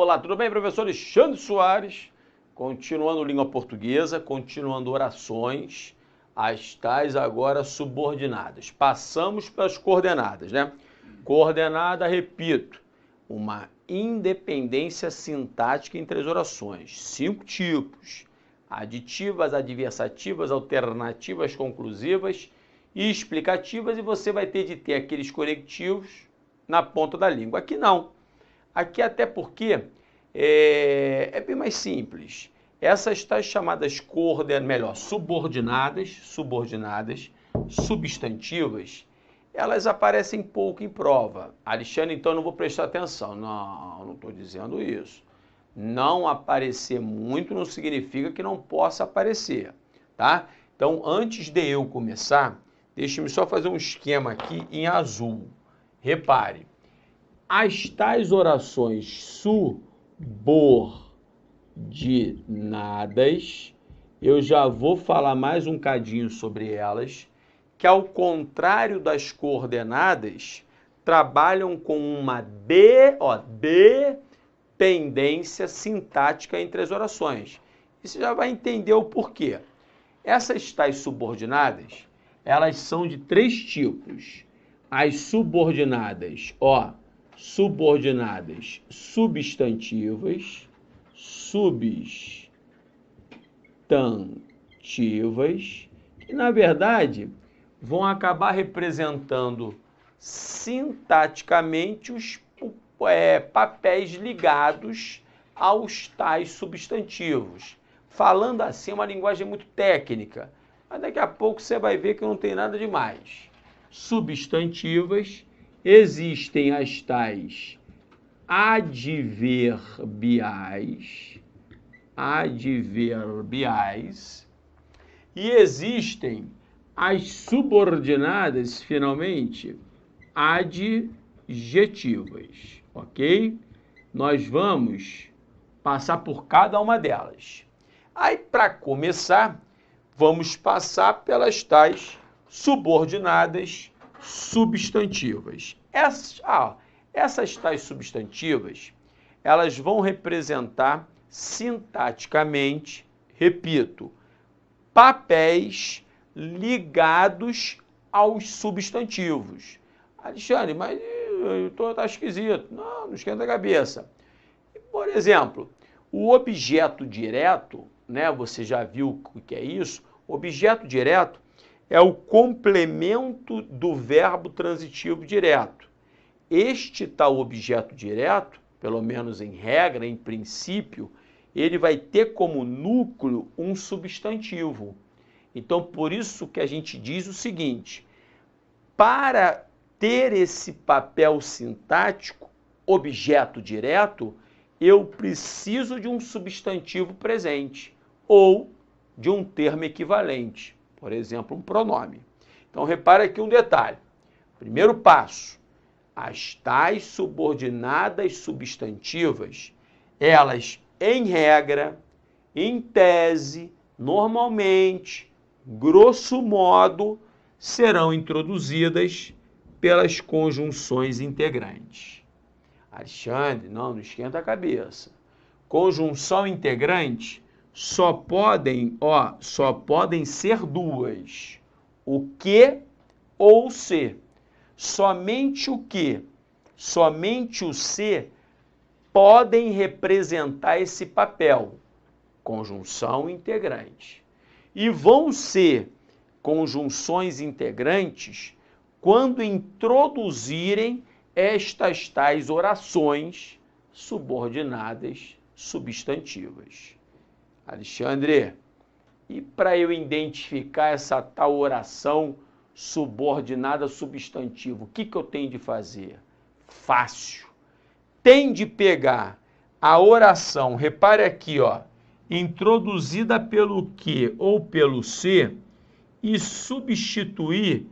Olá, tudo bem, professor Alexandre Soares? Continuando língua portuguesa, continuando orações, as tais agora subordinadas. Passamos para as coordenadas, né? Coordenada, repito, uma independência sintática entre as orações. 5 tipos: aditivas, adversativas, alternativas, conclusivas e explicativas, e você vai ter de ter aqueles conectivos na ponta da língua. Aqui não. Aqui até porque é bem mais simples. Essas tais chamadas subordinadas, substantivas, elas aparecem pouco em prova. Alexandre, então não vou prestar atenção. Não estou dizendo isso. Não aparecer muito não significa que não possa aparecer, tá? Então, antes de eu começar, deixe-me só fazer um esquema aqui em azul. Repare. As tais orações subordinadas, eu já vou falar mais um cadinho sobre elas, que ao contrário das coordenadas, trabalham com uma dependência sintática entre as orações. E você já vai entender o porquê. Essas tais subordinadas, elas são de 3 tipos. As subordinadas, subordinadas substantivas, que na verdade vão acabar representando sintaticamente os papéis ligados aos tais substantivos. Falando assim, é uma linguagem muito técnica, mas daqui a pouco você vai ver que não tem nada demais. Substantivas, existem as tais adverbiais, e existem as subordinadas, finalmente, adjetivas, ok? Nós vamos passar por cada uma delas. Aí, para começar, vamos passar pelas tais subordinadas substantivas. Essas tais substantivas, elas vão representar sintaticamente, repito, papéis ligados aos substantivos. Alexandre, mas tá esquisito. Não esquenta a cabeça. Por exemplo, o objeto direto, né? Você já viu o que é isso? O objeto direto é o complemento do verbo transitivo direto. Este tal objeto direto, pelo menos em regra, em princípio, ele vai ter como núcleo um substantivo. Então, por isso que a gente diz o seguinte: para ter esse papel sintático, objeto direto, eu preciso de um substantivo presente ou de um termo equivalente. Por exemplo, um pronome. Então, repare aqui um detalhe. Primeiro passo, as tais subordinadas substantivas, elas, em regra, em tese, normalmente, grosso modo, serão introduzidas pelas conjunções integrantes. Alexandre, não esquenta a cabeça. Conjunção integrante só podem ser duas: o que ou o se. Somente o que, somente o se podem representar esse papel, conjunção integrante. E vão ser conjunções integrantes quando introduzirem estas tais orações subordinadas substantivas. Alexandre, e para eu identificar essa tal oração subordinada substantivo, o que eu tenho de fazer? Fácil. Tem de pegar a oração, repare aqui, introduzida pelo que ou pelo se, e substituir,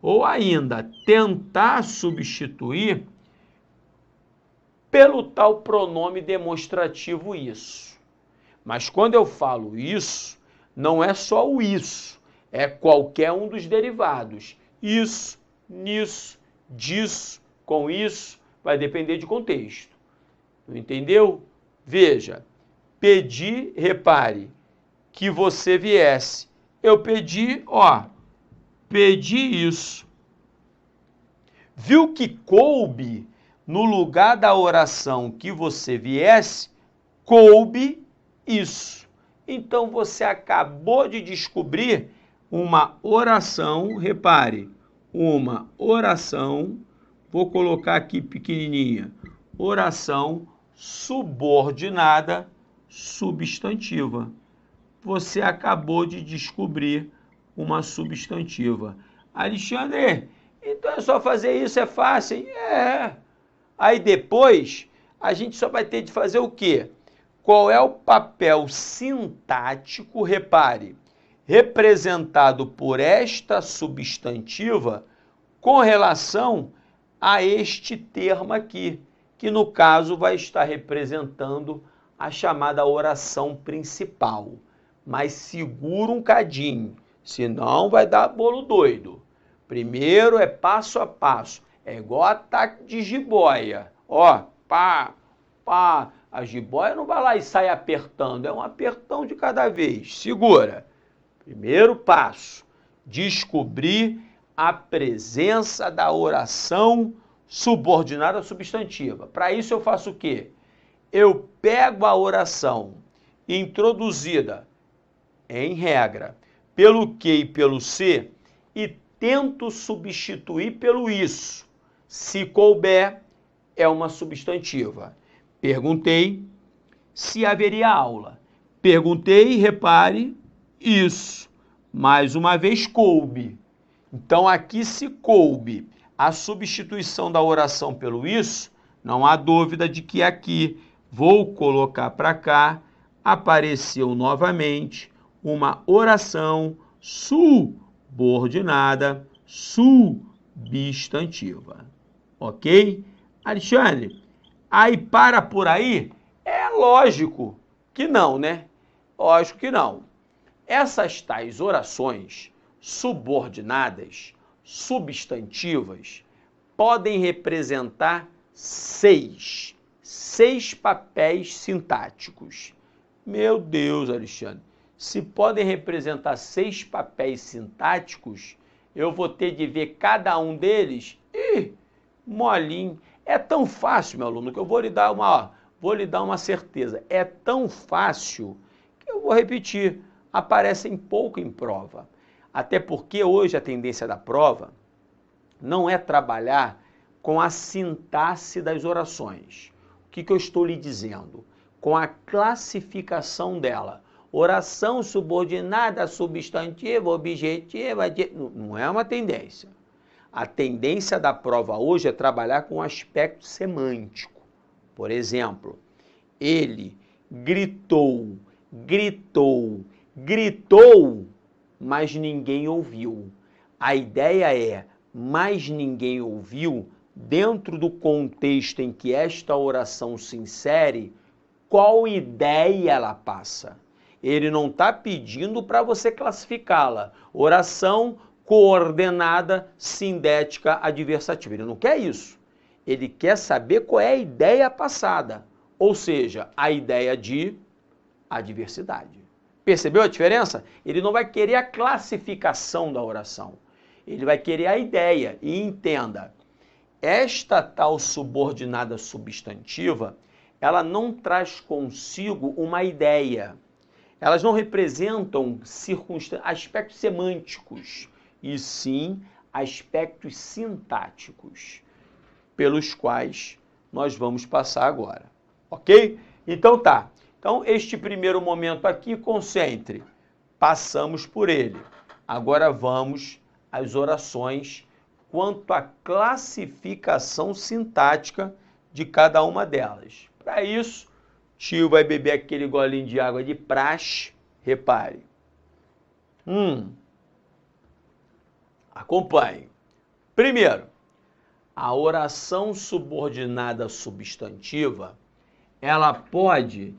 ou ainda tentar substituir, pelo tal pronome demonstrativo isso. Mas quando eu falo isso, não é só o isso, é qualquer um dos derivados. Isso, nisso, disso, com isso, vai depender de contexto. Entendeu? Veja, pedi, repare, que você viesse. Eu pedi, ó, pedi isso. Viu que coube no lugar da oração que você viesse, coube isso. Então você acabou de descobrir uma oração, repare, uma oração, vou colocar aqui pequenininha, oração subordinada substantiva. Você acabou de descobrir uma substantiva. Alexandre, então é só fazer isso, é fácil, hein? É. Aí depois, a gente só vai ter de fazer o quê? Qual é o papel sintático, repare, representado por esta substantiva com relação a este termo aqui, que no caso vai estar representando a chamada oração principal. Mas segura um cadinho, senão vai dar bolo doido. Primeiro é passo a passo, é igual ataque de jiboia. Ó, pá, pá, a jiboia não vai lá e sai apertando, é um apertão de cada vez. Segura. Primeiro passo, descobrir a presença da oração subordinada substantiva. Para isso eu faço o quê? Eu pego a oração introduzida, em regra, pelo que e pelo se e tento substituir pelo isso. Se couber, é uma substantiva. Perguntei se haveria aula. Perguntei, repare, isso. Mais uma vez, coube. Então, aqui se coube a substituição da oração pelo isso, não há dúvida de que aqui, vou colocar para cá, apareceu novamente uma oração subordinada substantiva. Ok? Alexandre, aí para por aí? É lógico que não, né? Lógico que não. Essas tais orações subordinadas, substantivas, podem representar seis papéis sintáticos. Meu Deus, Alexandre, se podem representar 6 papéis sintáticos, eu vou ter de ver cada um deles? Ih, molinho. É tão fácil, meu aluno, que eu vou lhe dar uma certeza. É tão fácil que eu vou repetir. Aparecem pouco em prova. Até porque hoje a tendência da prova não é trabalhar com a sintaxe das orações. O que eu estou lhe dizendo? Com a classificação dela. Oração subordinada, substantiva, objetiva, não é uma tendência. A tendência da prova hoje é trabalhar com o aspecto semântico. Por exemplo, ele gritou, gritou, gritou, mas ninguém ouviu. A ideia é, mas ninguém ouviu, dentro do contexto em que esta oração se insere, qual ideia ela passa? Ele não está pedindo para você classificá-la. Oração coordenada, sindética, adversativa. Ele não quer isso. Ele quer saber qual é a ideia passada. Ou seja, a ideia de adversidade. Percebeu a diferença? Ele não vai querer a classificação da oração. Ele vai querer a ideia. E entenda, esta tal subordinada substantiva, ela não traz consigo uma ideia. Elas não representam aspectos semânticos, e sim aspectos sintáticos, pelos quais nós vamos passar agora. Ok? Então tá. Então este primeiro momento aqui, concentre. Passamos por ele. Agora vamos às orações quanto à classificação sintática de cada uma delas. Para isso, tio vai beber aquele golinho de água de praxe, repare. Acompanhe. Primeiro, a oração subordinada substantiva, ela pode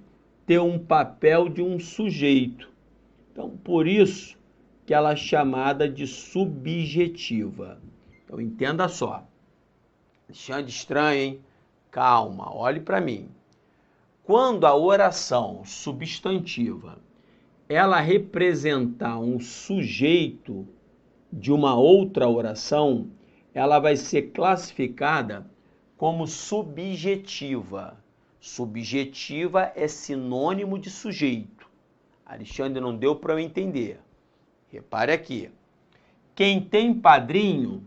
ter um papel de um sujeito. Então, por isso que ela é chamada de subjetiva. Então, entenda só. Alexandre, estranho, hein? Calma, olhe para mim. Quando a oração substantiva ela representar um sujeito de uma outra oração, ela vai ser classificada como subjetiva. Subjetiva é sinônimo de sujeito. Alexandre, não deu para eu entender. Repare aqui. Quem tem padrinho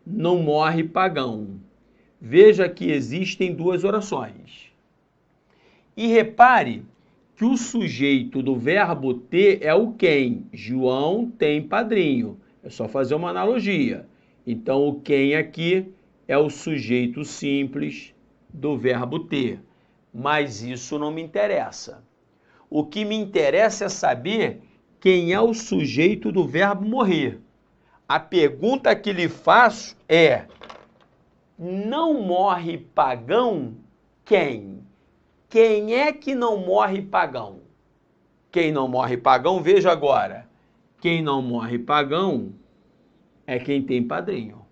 não morre pagão. Veja que existem duas orações. E repare que o sujeito do verbo ter é o quem. João tem padrinho. É só fazer uma analogia. Então, o quem aqui é o sujeito simples do verbo ter. Mas isso não me interessa. O que me interessa é saber quem é o sujeito do verbo morrer. A pergunta que lhe faço é: não morre pagão quem? Quem é que não morre pagão? Quem não morre pagão, veja agora. Quem não morre pagão é quem tem padrinho.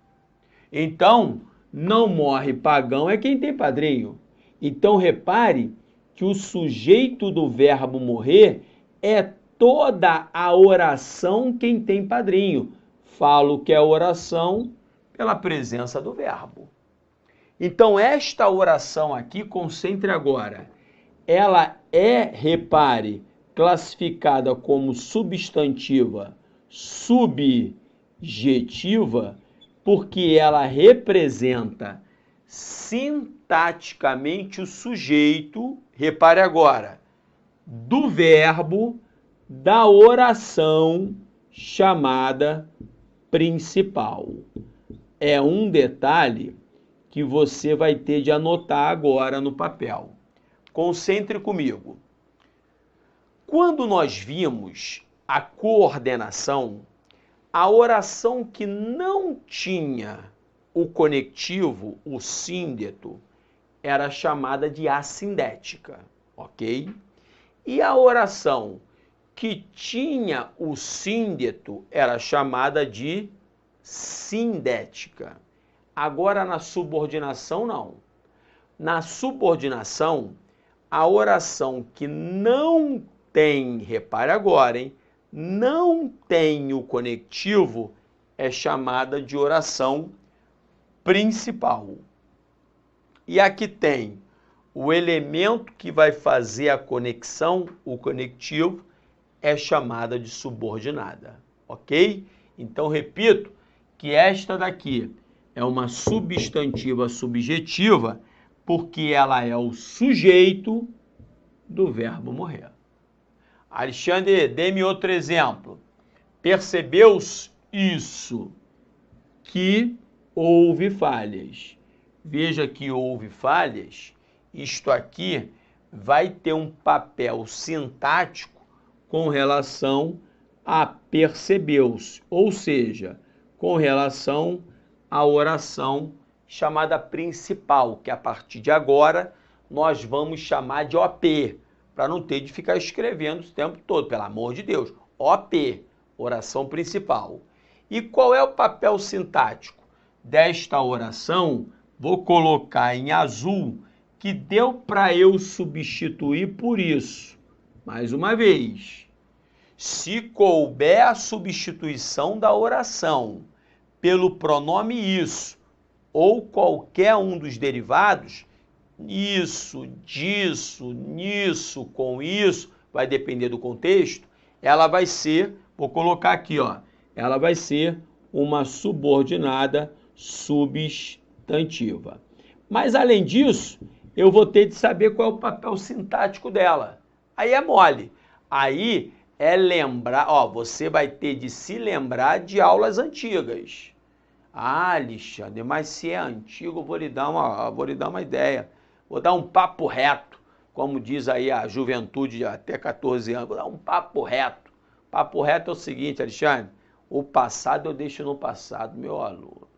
Então, não morre pagão é quem tem padrinho. Então, repare que o sujeito do verbo morrer é toda a oração quem tem padrinho. Falo que é oração pela presença do verbo. Então, esta oração aqui, concentre agora, ela é, repare, classificada como substantiva subjetiva, porque ela representa sintaticamente o sujeito, repare agora, do verbo da oração chamada principal. É um detalhe que você vai ter de anotar agora no papel. Concentre comigo. Quando nós vimos a coordenação, a oração que não tinha o conectivo, o síndeto, era chamada de assindética, ok? E a oração que tinha o síndeto era chamada de sindética. Agora, na subordinação, não. Na subordinação, a oração que não tem, repare agora, hein? Não tem o conectivo é chamada de oração principal. E aqui tem o elemento que vai fazer a conexão, o conectivo, é chamada de subordinada, ok? Então, repito que esta daqui é uma substantiva subjetiva porque ela é o sujeito do verbo morrer. Alexandre, dê-me outro exemplo. Percebeu-se isso? Que houve falhas. Veja que houve falhas. Isto aqui vai ter um papel sintático com relação a percebeu-se, ou seja, com relação à oração chamada principal, que a partir de agora nós vamos chamar de OP, para não ter de ficar escrevendo o tempo todo, pelo amor de Deus. OP, oração principal. E qual é o papel sintático desta oração? Vou colocar em azul, que deu para eu substituir por isso. Mais uma vez, se couber a substituição da oração pelo pronome isso, ou qualquer um dos derivados, isso, disso, nisso, com isso, vai depender do contexto, ela vai ser, vou colocar aqui, ó, ela vai ser uma subordinada substantiva. Mas, além disso, eu vou ter de saber qual é o papel sintático dela. Aí é mole. Aí é lembrar, ó, você vai ter de se lembrar de aulas antigas. Ah, Alexandre, mas se é antigo, eu vou lhe dar uma ideia. Vou dar um papo reto, como diz aí a juventude de até 14 anos. Vou dar um papo reto. Papo reto é o seguinte, Alexandre, o passado eu deixo no passado, meu aluno.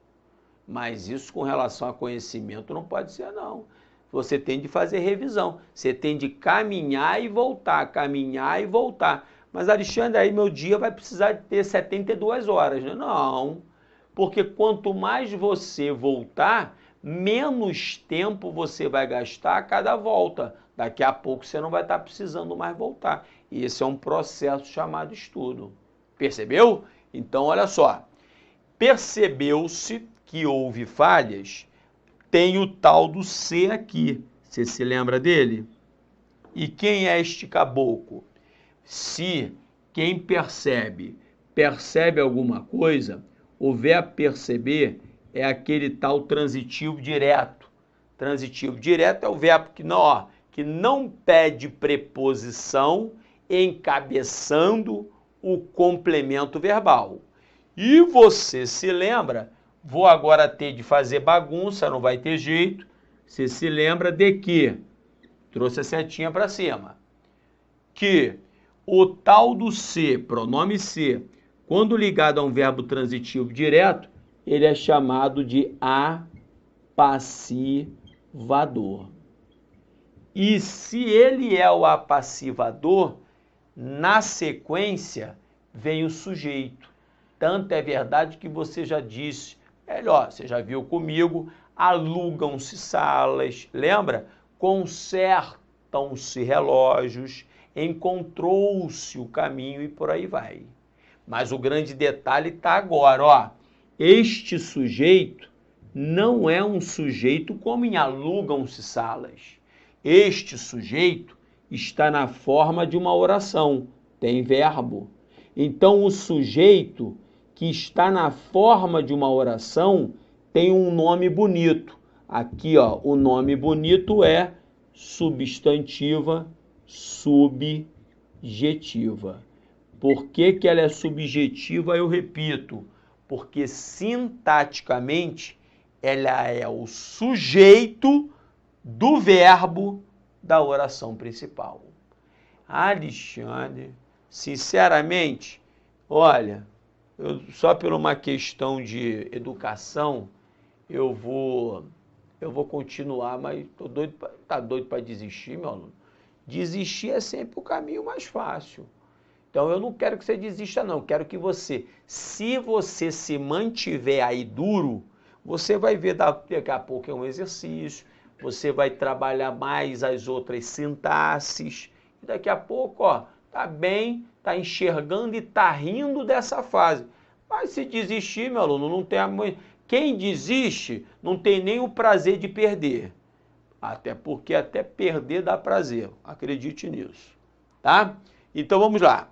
Mas isso com relação a conhecimento não pode ser, não. Você tem de fazer revisão. Você tem de caminhar e voltar, caminhar e voltar. Mas, Alexandre, aí meu dia vai precisar de ter 72 horas, né? Não, porque quanto mais você voltar, menos tempo você vai gastar a cada volta. Daqui a pouco você não vai estar precisando mais voltar. E esse é um processo chamado estudo. Percebeu? Então, olha só. Percebeu-se que houve falhas, tem o tal do C aqui. Você se lembra dele? E quem é este caboclo? Se quem percebe alguma coisa, o verbo perceber é aquele tal transitivo direto. Transitivo direto é o verbo que não pede preposição encabeçando o complemento verbal. E você se lembra, vou agora ter de fazer bagunça, não vai ter jeito, você se lembra de que, trouxe a setinha para cima, que o tal do ser, pronome ser, quando ligado a um verbo transitivo direto, ele é chamado de apassivador. E se ele é o apassivador, na sequência vem o sujeito. Tanto é verdade que você já disse, melhor, você já viu comigo, alugam-se salas, lembra? Consertam-se relógios, encontrou-se o caminho e por aí vai. Mas o grande detalhe está agora, ó. Este sujeito não é um sujeito como em alugam-se salas. Este sujeito está na forma de uma oração, tem verbo. Então, o sujeito que está na forma de uma oração tem um nome bonito. Aqui, ó, o nome bonito é substantiva subjetiva. Por que que ela é subjetiva? Eu repito, porque sintaticamente ela é o sujeito do verbo da oração principal. Alexandre, sinceramente, olha, só por uma questão de educação, eu vou continuar, mas tá doido para desistir, meu aluno? Desistir é sempre o caminho mais fácil. Então, eu não quero que você desista, não. Eu quero que você, se você se mantiver aí duro, você vai ver daqui a pouco é um exercício, você vai trabalhar mais as outras sintaxes, e daqui a pouco, ó, tá bem, tá enxergando e tá rindo dessa fase. Mas se desistir, meu aluno, não tem quem desiste não tem nem o prazer de perder. Até porque até perder dá prazer. Acredite nisso. Tá? Então vamos lá.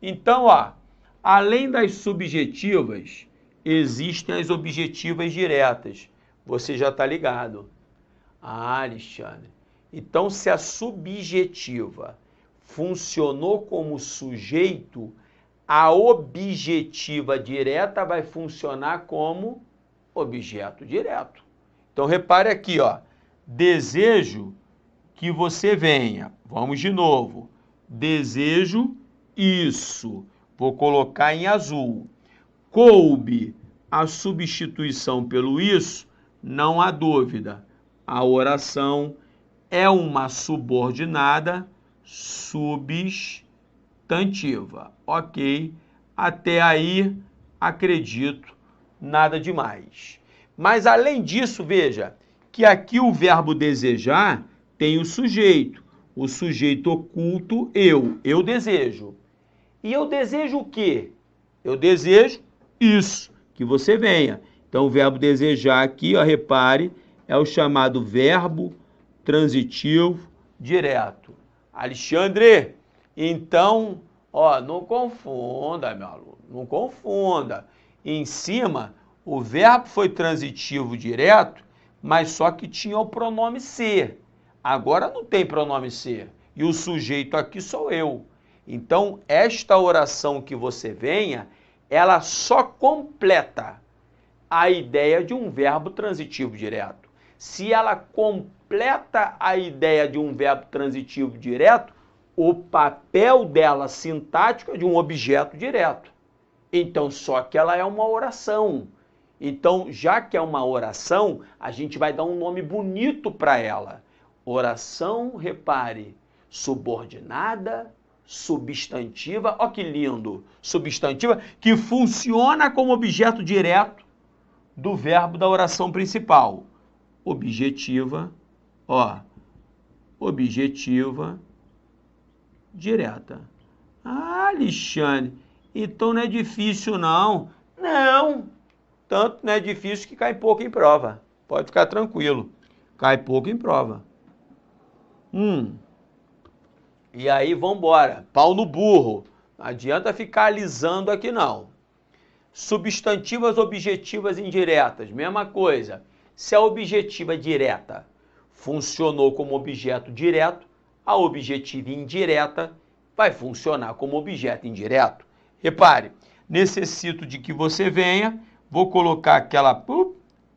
Então, ó, além das subjetivas, existem as objetivas diretas. Você já está ligado. Ah, Alexandre. Então, se a subjetiva funcionou como sujeito, a objetiva direta vai funcionar como objeto direto. Então, repare aqui, ó. Desejo que você venha. Vamos de novo. Desejo isso. Vou colocar em azul. Coube a substituição pelo isso, não há dúvida. A oração é uma subordinada substantiva. Ok? Até aí, acredito, nada demais. Mas, além disso, veja que aqui o verbo desejar tem o sujeito oculto, eu desejo. E eu desejo o quê? Eu desejo isso, que você venha. Então, o verbo desejar aqui, ó, repare, é o chamado verbo transitivo direto. Alexandre, então, ó, não confunda, meu aluno, não confunda. Em cima, o verbo foi transitivo direto, mas só que tinha o pronome ser. Agora não tem pronome ser. E o sujeito aqui sou eu. Então, esta oração que você venha, ela só completa a ideia de um verbo transitivo direto. Se ela completa a ideia de um verbo transitivo direto, o papel dela sintático é de um objeto direto. Então, só que ela é uma oração. Então, já que é uma oração, a gente vai dar um nome bonito para ela. Oração, repare, subordinada, substantiva, ó que lindo, substantiva, que funciona como objeto direto do verbo da oração principal. Objetiva, ó, objetiva direta. Ah, Alexandre, então não é difícil não. Não, tanto não é difícil que cai pouco em prova. Pode ficar tranquilo, cai pouco em prova. E aí vamos embora, pau no burro. Não adianta ficar alisando aqui não. Substantivas objetivas indiretas, mesma coisa. Se a objetiva direta funcionou como objeto direto, a objetiva indireta vai funcionar como objeto indireto. Repare, necessito de que você venha, vou colocar aquela,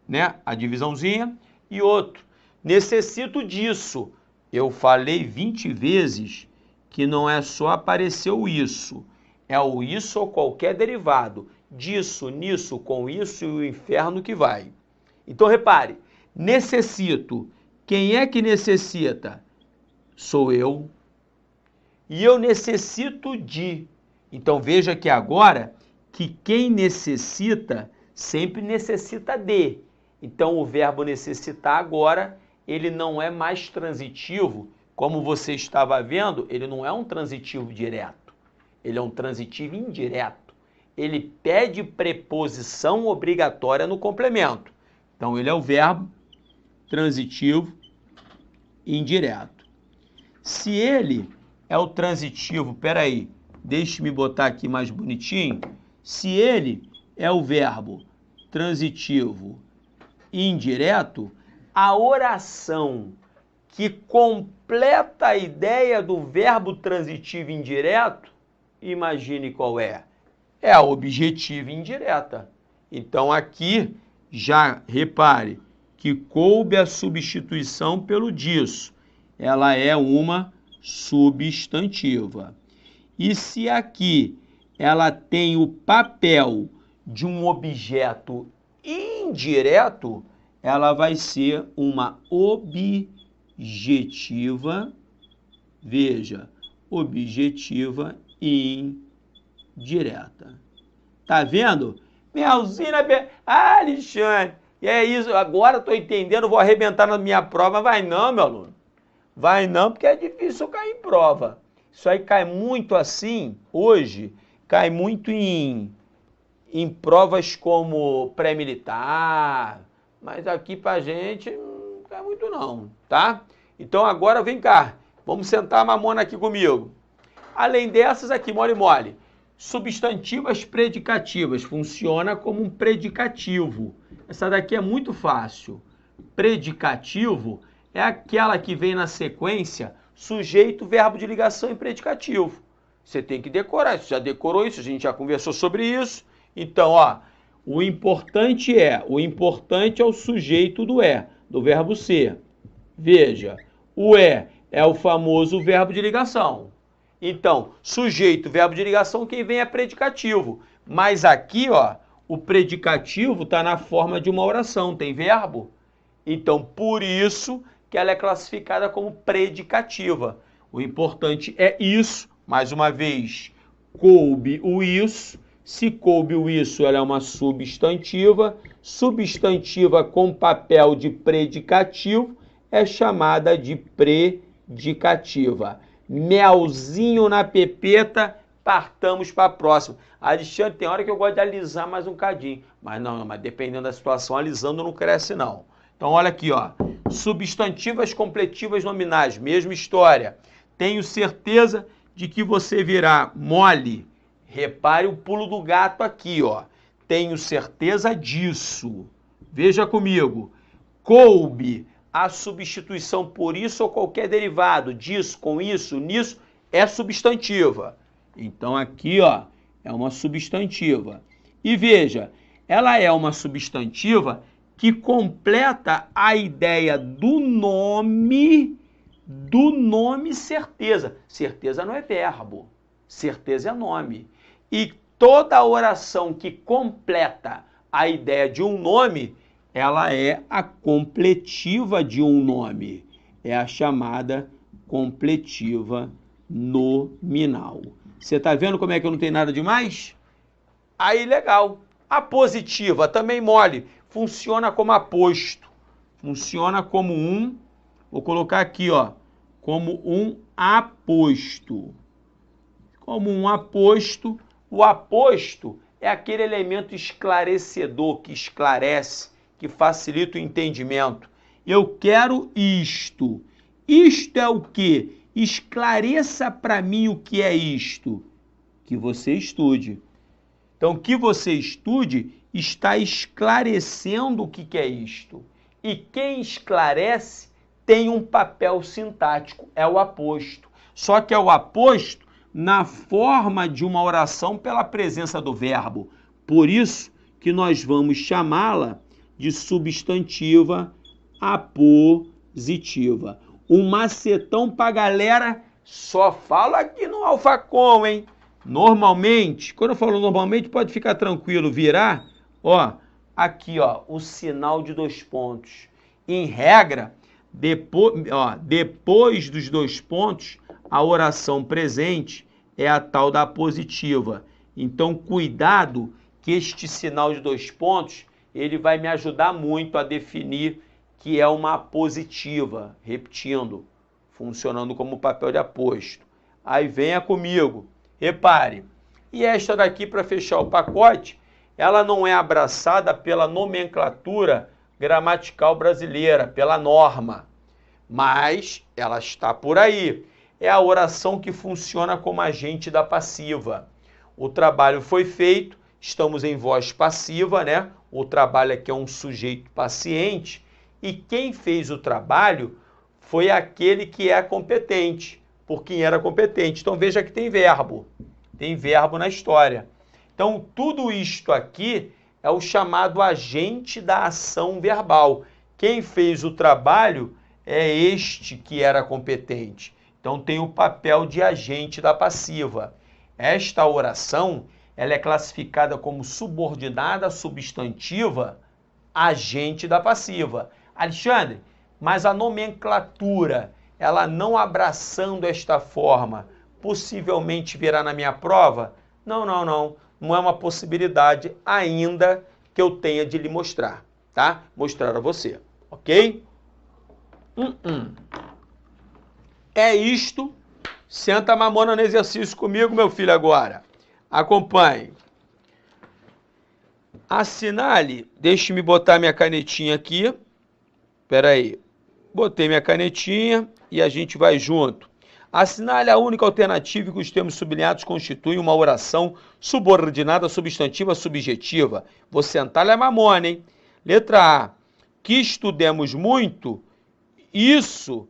né, a divisãozinha, e outro, necessito disso. Eu falei 20 vezes que não é só aparecer o isso, é o isso ou qualquer derivado, disso, nisso, com isso e o inferno que vai. Então repare, necessito, quem é que necessita? Sou eu. E eu necessito de. Então veja que agora, que quem necessita, sempre necessita de. Então o verbo necessitar agora, ele não é mais transitivo, como você estava vendo, ele não é um transitivo direto, ele é um transitivo indireto. Ele pede preposição obrigatória no complemento. Então ele é o verbo transitivo indireto. Se ele é o transitivo, peraí, deixe-me botar aqui mais bonitinho. Se ele é o verbo transitivo indireto, a oração que completa a ideia do verbo transitivo indireto, imagine qual é. É a objetiva indireta. Então aqui, já repare que coube a substituição pelo disso. Ela é uma substantiva. E se aqui ela tem o papel de um objeto indireto, ela vai ser uma objetiva, veja, objetiva indireta. Tá vendo? Melzinha, Alexandre, e é isso, agora estou entendendo, vou arrebentar na minha prova. Vai não, meu aluno. Vai não, porque é difícil cair em prova. Isso aí cai muito assim, hoje, cai muito em provas como pré-militar, mas aqui pra gente não cai muito não, tá? Então agora vem cá, vamos sentar a mamona aqui comigo. Além dessas aqui, mole, substantivas predicativas, funciona como um predicativo. Essa daqui é muito fácil. Predicativo é aquela que vem na sequência sujeito, verbo de ligação e predicativo. Você tem que decorar, você já decorou isso, a gente já conversou sobre isso. Então, ó, o importante é o sujeito do do verbo ser. Veja, o é o famoso verbo de ligação. Então, sujeito, verbo de ligação, quem vem é predicativo. Mas aqui, ó, o predicativo está na forma de uma oração, tem verbo. Então, por isso que ela é classificada como predicativa. O importante é isso, mais uma vez, coube o isso. Se coube o isso, ela é uma substantiva. Substantiva com papel de predicativo é chamada de predicativa. Melzinho na pepeta, partamos para a próxima. Alexandre, tem hora que eu gosto de alisar mais um cadinho. Mas não, mas dependendo da situação, alisando não cresce não. Então olha aqui, ó. Substantivas completivas nominais, mesma história. Tenho certeza de que você virá mole. Repare o pulo do gato aqui, ó. Tenho certeza disso. Veja comigo. Coube a substituição por isso ou qualquer derivado disso, com isso, nisso, é substantiva. Então aqui, ó, é uma substantiva. E veja, ela é uma substantiva que completa a ideia do nome certeza. Certeza não é verbo, certeza é nome. E toda oração que completa a ideia de um nome, ela é a completiva de um nome. É a chamada completiva nominal. Você está vendo como é que eu não tenho nada demais? Aí, legal. A positiva, também mole, funciona como aposto. Funciona como vou colocar aqui, ó, como um aposto. Como um aposto. O aposto é aquele elemento esclarecedor, que esclarece, que facilita o entendimento. Eu quero isto. Isto é o quê? Esclareça para mim o que é isto. Que você estude. Então, que você estude está esclarecendo o que é isto. E quem esclarece tem um papel sintático, é o aposto. Só que é o aposto na forma de uma oração pela presença do verbo. Por isso que nós vamos chamá-la de substantiva apositiva. Um macetão pra galera, só falo aqui no Alfacom, hein? Normalmente, quando eu falo normalmente, pode ficar tranquilo, virar, ó, aqui, ó, o sinal de 2 pontos. Em regra, depois dos 2 pontos, a oração presente é a tal da apositiva. Então, cuidado que este sinal de 2 pontos, ele vai me ajudar muito a definir que é uma apositiva, repetindo, funcionando como papel de aposto. Aí venha comigo, repare, e esta daqui, para fechar o pacote, ela não é abraçada pela nomenclatura gramatical brasileira, pela norma, mas ela está por aí. É a oração que funciona como agente da passiva. O trabalho foi feito, estamos em voz passiva, né? O trabalho aqui é um sujeito paciente, e quem fez o trabalho foi aquele que é competente, por quem era competente. Então veja que tem verbo na história. Então tudo isto aqui é o chamado agente da ação verbal. Quem fez o trabalho é este que era competente. Então tem o papel de agente da passiva. Esta oração, ela é classificada como subordinada substantiva agente da passiva. Alexandre, mas a nomenclatura, ela não abraçando esta forma, possivelmente virá na minha prova? Não. Não é uma possibilidade ainda que eu tenha de lhe mostrar, tá? Mostrar a você, ok? É isto. Senta a mamona no exercício comigo, meu filho, agora. Acompanhe. Assinale, deixe-me botar minha canetinha aqui. Espera aí. Botei minha canetinha e a gente vai junto. Assinale a única alternativa que os termos sublinhados constituem uma oração subordinada substantiva subjetiva. Vou sentar a mamona, hein? Letra A. Que estudemos muito, isso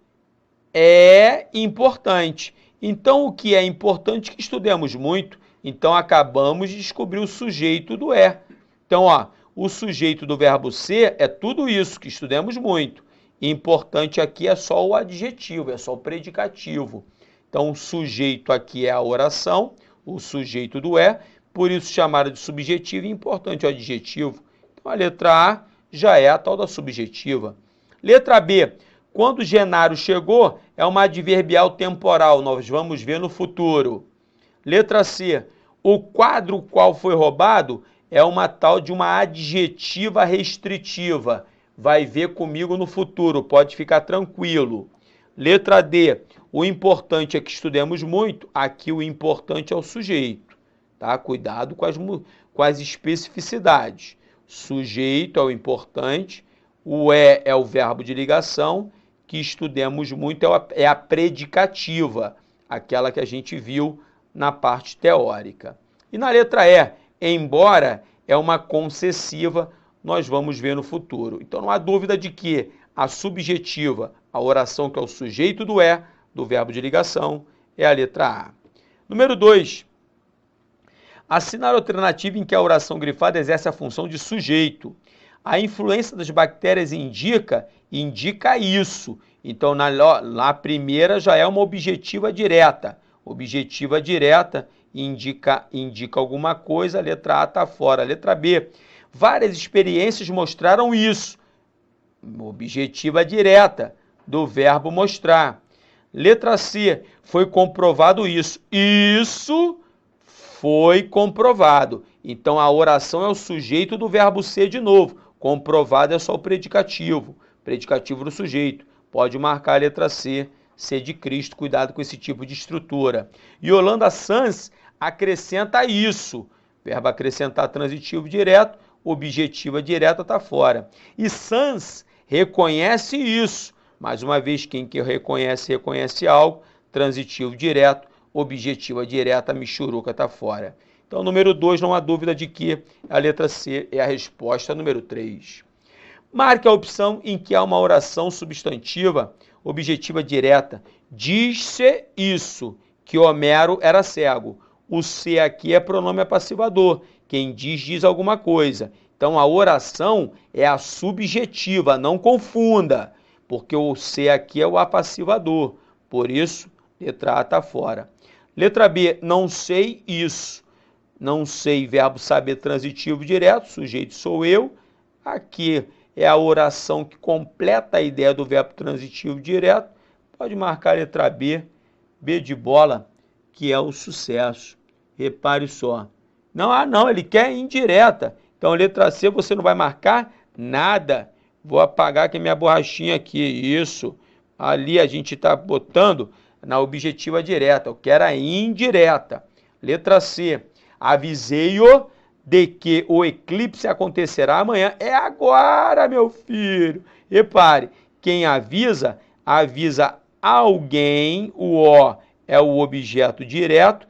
é importante. Então, o que é importante que estudemos muito? Então, acabamos de descobrir o sujeito do é. Então, ó, o sujeito do verbo ser é tudo isso, que estudemos muito. Importante aqui é só o adjetivo, é só o predicativo. Então, o sujeito aqui é a oração, o sujeito do é, por isso chamado de subjetivo, e importante o adjetivo. Então, a letra A já é a tal da subjetiva. Letra B, quando o Genário chegou, é uma adverbial temporal, nós vamos ver no futuro. Letra C, o quadro qual foi roubado é uma tal de uma adjetiva restritiva. Vai ver comigo no futuro, pode ficar tranquilo. Letra D, o importante é que estudemos muito, aqui o importante é o sujeito, tá? Cuidado com as especificidades. Sujeito é o importante, o é o verbo de ligação, que estudemos muito é a predicativa, aquela que a gente viu na parte teórica. E na letra E, embora é uma concessiva, nós vamos ver no futuro. Então não há dúvida de que a subjetiva, a oração que é o sujeito do é, do verbo de ligação, é a letra A. Número 2. Assinar a alternativa em que a oração grifada exerce a função de sujeito. A influência das bactérias indica isso. Então, na primeira já é uma objetiva direta. Objetiva direta indica alguma coisa, a letra A está fora. A letra B, várias experiências mostraram isso. Objetiva direta do verbo mostrar. Letra C, foi comprovado isso. Isso foi comprovado. Então, a oração é o sujeito do verbo ser de novo. Comprovado é só o predicativo. Predicativo do sujeito. Pode marcar a letra C C de Cristo, cuidado com esse tipo de estrutura. E Yolanda Sanz acrescenta isso. Verbo acrescentar transitivo direto, objetiva direta está fora. E Sanz reconhece isso. Mais uma vez, quem que reconhece algo, transitivo direto, objetiva direta, michuruca está fora. Então, número 2, não há dúvida de que a letra C é a resposta. Número 3. Marque a opção em que há uma oração substantiva, objetiva direta. Diz-se isso, que Homero era cego. O C aqui é pronome apassivador. Quem diz alguma coisa. Então, a oração é a subjetiva, não confunda, porque o C aqui é o apassivador. Por isso, letra A está fora. Letra B, não sei isso. Não sei, verbo saber transitivo direto, sujeito sou eu. Aqui é a oração que completa a ideia do verbo transitivo direto. Pode marcar a letra B, B de bola, que é o sucesso. Repare só. Não, ele quer indireta. Então, letra C, você não vai marcar nada. Vou apagar aqui a minha borrachinha aqui. Isso. Ali a gente está botando na objetiva direta. Eu quero a indireta. Letra C. Avisei-o de que o eclipse acontecerá amanhã. É agora, meu filho. Repare, quem avisa, avisa alguém. O O é o objeto direto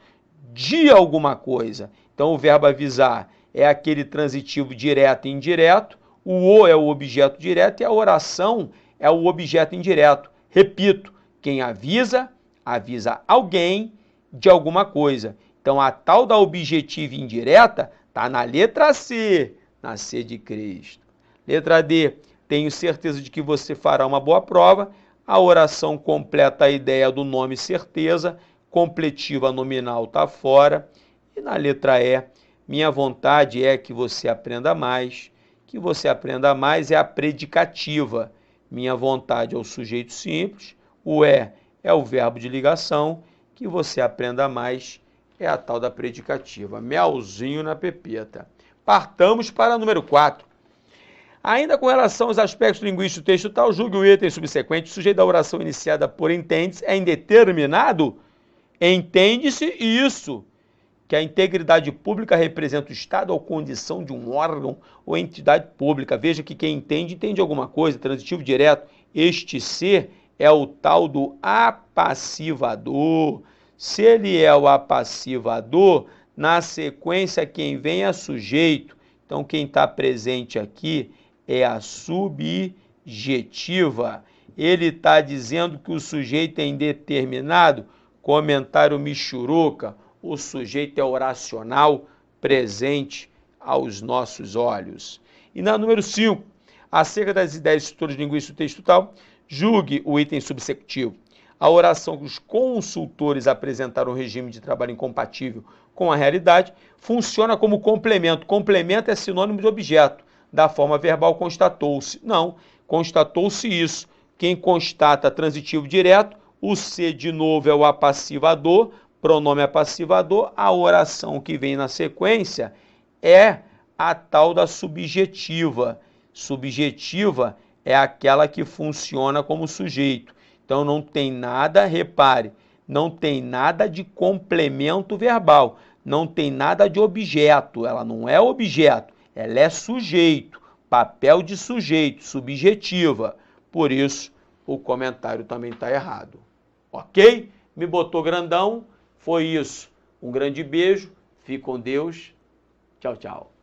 de alguma coisa. Então, o verbo avisar é aquele transitivo direto e indireto. O O é o objeto direto e a oração é o objeto indireto. Repito, quem avisa, avisa alguém de alguma coisa. Então, a tal da objetiva indireta está na letra C, na C de Cristo. Letra D, tenho certeza de que você fará uma boa prova. A oração completa a ideia do nome certeza, completiva nominal está fora. E na letra E, minha vontade é que você aprenda mais. Que você aprenda mais é a predicativa. Minha vontade é o sujeito simples. O é o verbo de ligação. Que você aprenda mais é a tal da predicativa. Melzinho na pepeta. Partamos para o número 4. Ainda com relação aos aspectos linguísticos do texto tal, julgue o item subsequente. O sujeito da oração iniciada por entende-se é indeterminado? Entende-se isso, que a integridade pública representa o estado ou condição de um órgão ou entidade pública. Veja que quem entende, entende alguma coisa. Transitivo direto. Este ser é o tal do apassivador. Se ele é o apassivador, na sequência quem vem é sujeito. Então quem está presente aqui é a subjetiva. Ele está dizendo que o sujeito é indeterminado. Comentário michuruca. O sujeito é oracional, presente aos nossos olhos. E na número 5, acerca das ideias estruturas linguísticas do texto tal, julgue o item subsecutivo. A oração que os consultores apresentaram um regime de trabalho incompatível com a realidade funciona como complemento. Complemento é sinônimo de objeto. Da forma verbal, constatou-se. Não, constatou-se isso. Quem constata transitivo direto, o C de novo é o apassivador, pronome apassivador. A oração que vem na sequência é a tal da subjetiva. Subjetiva é aquela que funciona como sujeito. Então, não tem nada, repare, não tem nada de complemento verbal, não tem nada de objeto, ela não é objeto, ela é sujeito, papel de sujeito, subjetiva. Por isso, o comentário também está errado. Ok? Me botou grandão, foi isso. Um grande beijo, fique com Deus, tchau, tchau.